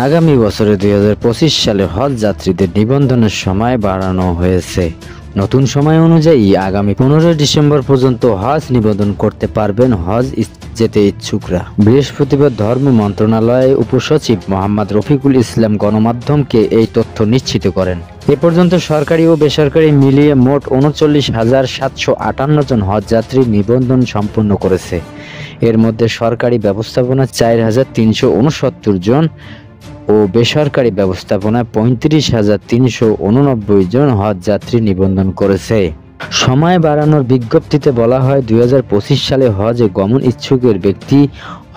আগামী বছরে 2025 সালে হজ যাত্রীদের নিবন্ধনের সময় বাড়ানো হয়েছে। নতুন সময় অনুযায়ী আগামী 15 ডিসেম্বর পর্যন্ত হজ নিবন্ধন করতে পারবেন হজ যেতে ইচ্ছুকরা। বৃহস্পতিবার ধর্ম মন্ত্রণালয়ের উপসচিব মোহাম্মদ রফিকুল ইসলাম গণমাধ্যমকে এই তথ্য নিশ্চিত করেন। এ পর্যন্ত সরকারি ও বেসরকারি মিলিয়ে মোট 39,758 জন হজ যাত্রী নিবন্ধন সম্পন্ন করেছে। এর মধ্যে সরকারি ব্যবস্থাপনা 4,369 জন ও বেসরকারি ব্যবস্থাপনায় 35,389 জন হজ যাত্রী নিবন্ধন করেছে। সময় বাড়ানোর বিজ্ঞপ্তিতে বলা হয়, 2025 সালে হজে গমন ইচ্ছুকের ব্যক্তি,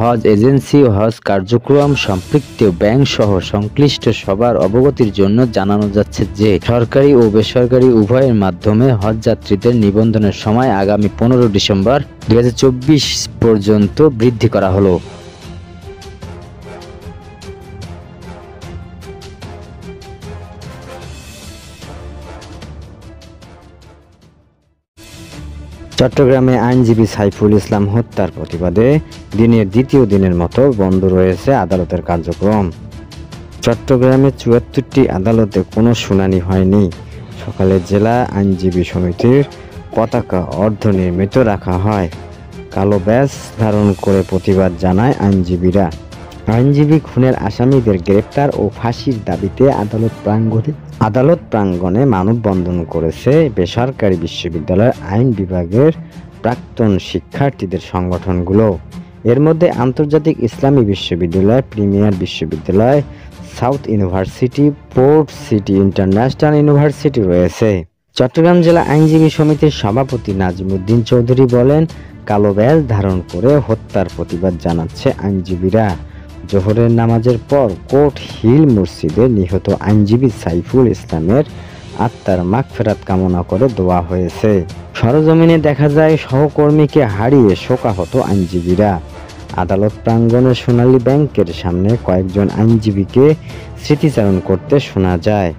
হজ এজেন্সি, হজ কার্যক্রম সম্পৃক্ত ব্যাংক সহ সংশ্লিষ্ট সবার অবগতির জন্য জানানো যাচ্ছে যে সরকারি ও বেসরকারি উভয়ের মাধ্যমে হজ যাত্রীদের নিবন্ধনের সময় আগামী 15 ডিসেম্বর 2024 পর্যন্ত বৃদ্ধি করা হলো। চট্টগ্রামে আইনজীবী সাইফুল ইসলাম হত্যার প্রতিবাদে দিনের দ্বিতীয় দিনের মতো বন্ধ রয়েছে আদালতের কার্যক্রম। চট্টগ্রামে ৭৪টি আদালতে কোনো শুনানি হয়নি। সকালে জেলা আইনজীবী সমিতির পতাকা অর্ধনির্মিত রাখা হয়। কালো ব্যাজ ধারণ করে প্রতিবাদ জানায় আইনজীবীরা। আইনজীবী খুনের আসামিদের গ্রেপ্তার ও ফাঁসির দাবিতে আদালত প্রাঙ্গণে মানববন্ধন করেছে বেসরকারি বিশ্ববিদ্যালয়ের আইন বিভাগের প্রাক্তন শিক্ষার্থীদের সংগঠনগুলো। এর মধ্যে আন্তর্জাতিক ইসলামী বিশ্ববিদ্যালয়, প্রিমিয়ার বিশ্ববিদ্যালয়, south university, port city international university রয়েছে। চট্টগ্রাম জেলা আইনজীবী সমিতির সভাপতি নাজিমুদ্দিন চৌধুরী বলেন, কালো ব্যাজ ধারণ করে হত্যার প্রতিবাদ জানাচ্ছে আইনজীবীরা। জোহরের নামাজের পর কোর্ট হিল মসজিদে নিহত আইনজীবী সাইফুল ইসলামের আত্মার মাগফিরাত কামনা করে দোয়া হয়েছে। সরজমিনে দেখা যায় সহকর্মীকে হারিয়ে শোকাহত আইনজীবীরা। আদালত প্রাঙ্গণে সোনালী ব্যাংকের সামনে কয়েকজন আইনজীবীকে স্মৃতিচারণ করতে শোনা যায়।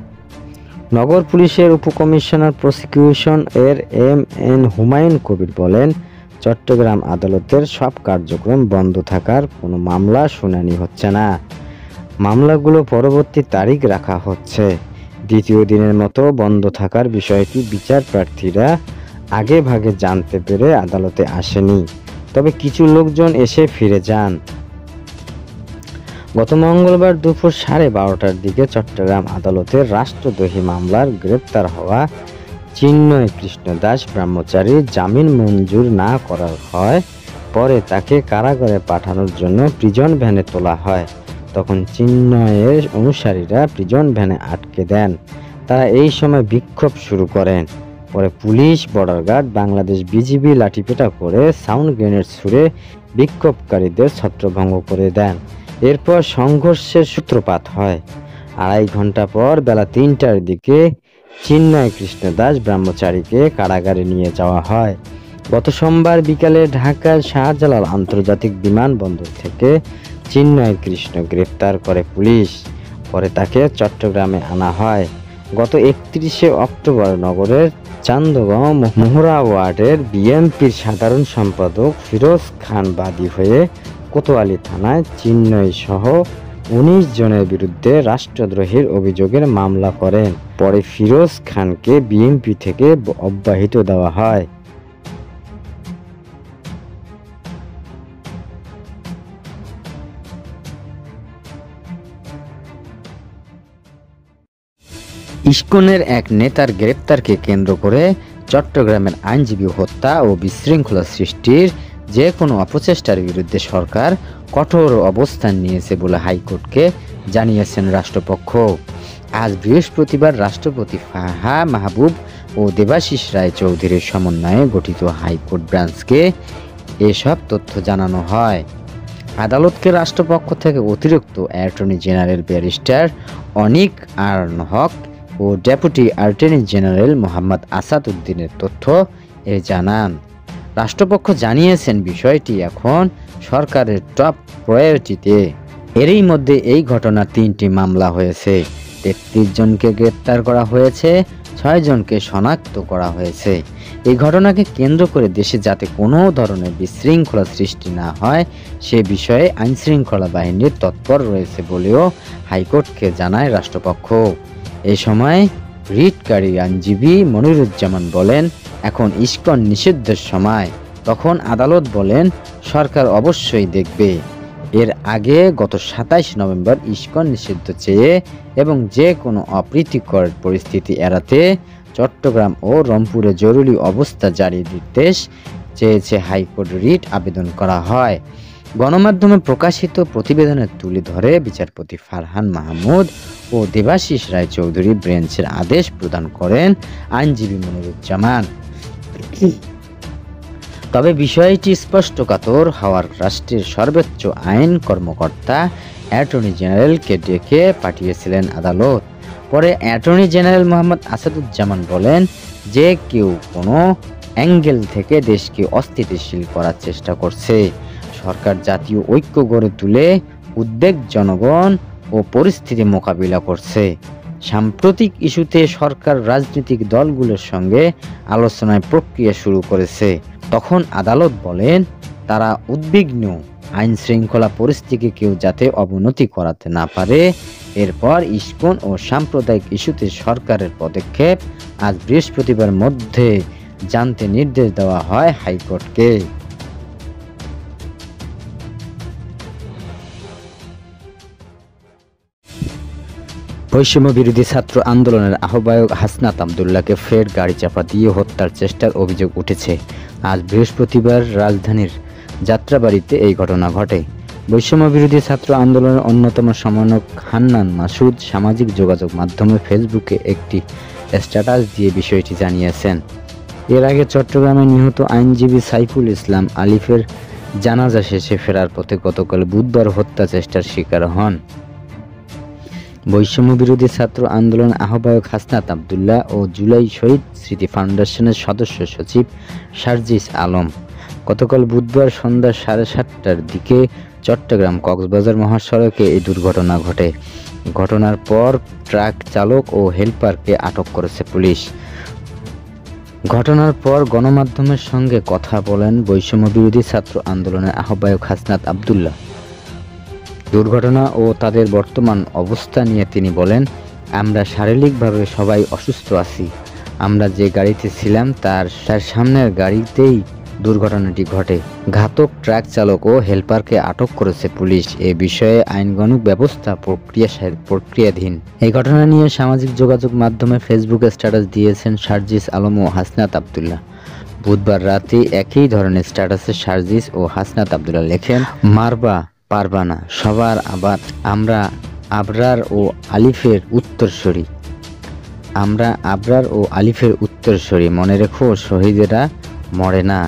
নগর পুলিশের উপকমিশনার প্রসিকিউশন এর এম.এন. হুমায়ুন কবির বলেন, চট্টগ্রাম আদালতের সব কার্যক্রম বন্ধ থাকার কোনো মামলা শুনানি হচ্ছে না। মামলাগুলো পরবর্তী তারিখ রাখা হচ্ছে। দ্বিতীয় দিনের মতো বন্ধ থাকার বিষয়টি বিচার প্রার্থীরা আগে ভাগে জানতে পেরে আদালতে আসেনি, তবে কিছু লোকজন এসে ফিরে যান। গত মঙ্গলবার দুপুর 12:30টার দিকে চট্টগ্রাম আদালতের রাষ্ট্রদ্রোহী মামলার গ্রেপ্তার হওয়া চিন্ময় কৃষ্ণ দাস ব্রহ্মচারী জামিন মঞ্জুর না করা হয়। পরে তাকে কারাগারে পাঠানোর জন্য প্রিজন ভ্যানে তোলা হয়। তখন চিন্ময়ের অনুসারীরা প্রিজন ভ্যানে আটকে দেন। তারা এই সময় বিক্ষোভ শুরু করেন। পরে police, border guard, Bangladesh BGB লাঠিপেটা করে সাউন্ড গ্রেনেড ছুড়ে বিক্ষোভকারীদের ছত্রভঙ্গ করে দেন। এরপর সংঘর্ষের সূত্রপাত হয়। 2.5 ঘন্টা পর বেলা 3টার দিকে চিন্ময় কৃষ্ণ দাস ব্রহ্মচারীকে কারাগারে নিয়ে যাওয়া হয়। গত সোমবার বিকালে ঢাকার শাহজালাল আন্তর্জাতিক বিমানবন্দর থেকে চিন্ময় কৃষ্ণ গ্রেপ্তার করে পুলিশ। পরে তাকে চট্টগ্রামে আনা হয়। গত 31শে অক্টোবর নগরের চান্দগাঁও মোহরা ওয়ার্ডের বিএনপির সাধারণ সম্পাদক ফিরোজ খান বাদী হয়ে কোতোয়ালি থানায় চিন্ময় সহ 19 জনের বিরুদ্ধে রাষ্ট্রদ্রোহের অভিযোগের মামলা করেন। পরে ফিরোজ খানকে বিএনপি থেকে অব্যাহতি দেওয়া হয়। ইসকনের এক নেতার গ্রেপ্তারকে কেন্দ্র করে চট্টগ্রামের আইনজীবী হত্যা ও বিশৃঙ্খলা সৃষ্টির যে কোনো অপচেষ্টার বিরুদ্ধে সরকার কঠোর অবস্থান নিয়েছে বলে হাইকোর্টকে জানিয়েছেন রাষ্ট্রপক্ষ। আজ বৃহস্পতিবার রাষ্ট্রপতি ফাহা মাহবুব ও দেবাশিস রায় চৌধুরীর সমন্বয়ে গঠিত হাইকোর্ট ব্রাঞ্চকে এসব তথ্য জানানো হয়। আদালতকে রাষ্ট্রপক্ষ থেকে অতিরিক্ত attorney general barrister Anik Aron Haque ও deputy attorney general Mohammad Asad উদ্দিনের তথ্য জানান। রাষ্ট্রপক্ষ জানিয়েছেন বিষয়টি এখন সরকারের টপ প্রায়োরিটিতে। এরই মধ্যে এই ঘটনার 3টি মামলা হয়েছে, 33 জনকে গ্রেপ্তার করা হয়েছে, 6 জনকে শনাক্ত করা হয়েছে। এই ঘটনাকে কেন্দ্র করে দেশে যাতে কোনো ধরনের বিশৃঙ্খলা সৃষ্টি না হয় সে বিষয়ে আইনশৃঙ্খলা বাহিনীর তৎপর রয়েছে বলেও হাইকোর্টকে জানায় রাষ্ট্রপক্ষ। এ সময় রিটকারী আইনজীবী মনিরুজ্জামান বলেন, এখন ইসকন নিষিদ্ধের সময়। তখন আদালত বলেন, সরকার অবশ্যই দেখবে। এর আগে গত 27 নভেম্বর ইসকন নিষিদ্ধ চেয়ে এবং যে কোনো অপ্রীতিকর পরিস্থিতি এড়াতে চট্টগ্রাম ও রংপুরে জরুরি অবস্থা জারির নির্দেশ চেয়েছে হাইকোর্ট রিট আবেদন করা হয়। গণমাধ্যমে প্রকাশিত প্রতিবেদনে তুলে ধরে বিচারপতি ফারহান মাহমুদ ও দেবাশিস রায়চৌধুরী বেঞ্চের আদেশ প্রদান করেন আইনজীবী মনিরুজ্জামান। তবে বিষয়টি স্পষ্টকাতর হওয়ার রাষ্ট্রের সর্বোচ্চ আইন কর্মকর্তা অ্যাটর্নি জেনারেলকে ডেকে পাঠিয়েছিলেন আদালত। পরে অ্যাটর্নি জেনারেল মোহাম্মদ আসাদুজ্জামান বলেন, যে কেউ কোনো অ্যাঙ্গেল থেকে দেশকে অস্থিতিশীল করার চেষ্টা করছে। সরকার জাতীয় ঐক্য গড়ে তুলে উদ্বেগ জনগণ ও পরিস্থিতি মোকাবিলা করছে। সাম্প্রতিক ইস্যুতে সরকার রাজনৈতিক দলগুলোর সঙ্গে আলোচনার প্রক্রিয়া শুরু করেছে। তখন আদালত বলেন, তারা উদ্বিগ্ন আইন শৃঙ্খলা পরিস্থিতিকে কেউ যাতে অবনতি করাতে না পারে। এরপর ইসকন ও সাম্প্রদায়িক ইস্যুতে সরকারের পদক্ষেপ আজ বৃহস্পতিবার মধ্যে জানতে নির্দেশ দেওয়া হয় হাইকোর্টকে। বৈষম্য বিরোধী ছাত্র আন্দোলনের আহ্বায়ক হাসনাত আব্দুল্লাহকে ফের গাড়ি চাপা দিয়ে হত্যার চেষ্টার অভিযোগ উঠেছে। আজ বৃহস্পতিবার রাজধানীর যাত্রাবাড়িতে এই ঘটনা ঘটে। বৈষম্য বিরোধী ছাত্র আন্দোলনের অন্যতম সমন্বয়ক হান্নান মাসুদ সামাজিক যোগাযোগ মাধ্যমে ফেসবুকে একটি স্ট্যাটাস দিয়ে বিষয়টি জানিয়েছেন। এর আগে চট্টগ্রামে নিহত আইনজীবী সাইফুল ইসলাম আলিফের জানাজা শেষে ফেরার পথে গতকাল বুধবার হত্যা চেষ্টার শিকার হন বৈষম্য বিরোধী ছাত্র আন্দোলন আহ্বায়ক হাসনাত আব্দুল্লাহ ও জুলাই শহীদ স্মৃতি ফাউন্ডেশনের সদস্য সচিব সার্জিস আলম। গতকাল বুধবার সন্ধ্যা 7:30টার দিকে চট্টগ্রাম কক্সবাজার মহাসড়কে এই দুর্ঘটনা ঘটে। ঘটনার পর ট্রাক চালক ও হেলপারকে আটক করেছে পুলিশ। ঘটনার পর গণমাধ্যমের সঙ্গে কথা বলেন বৈষম্য বিরোধী ছাত্র আন্দোলনের আহ্বায়ক হাসনাত আব্দুল্লাহ। দুর্ঘটনা ও তাদের বর্তমান অবস্থা নিয়ে তিনি বলেন, আমরা শারীরিকভাবে সবাই অসুস্থ আছি। আমরা যে গাড়িতে ছিলাম তার সামনের গাড়িতেই দুর্ঘটনাটি ঘটে। ঘাতক ট্রাক চালক ও হেলপারকে আটক করেছে পুলিশ। এ বিষয়ে আইনানুগ ব্যবস্থা প্রক্রিয়াধীন। এই ঘটনা নিয়ে সামাজিক যোগাযোগ মাধ্যমে ফেসবুকে স্ট্যাটাস দিয়েছেন সার্জিস আলম ও হাসনাত আব্দুল্লাহ। বুধবার রাতে একই ধরনের স্ট্যাটাসে সার্জিস ও হাসনাত আব্দুল্লাহ লেখেন, মারবা পারবা না সবার আবার আমরা আবরার ও আলিফের উত্তরসূরি। আমরা আবরার ও আলিফের উত্তরসূরি, মনে রেখো শহীদেরা মরে না।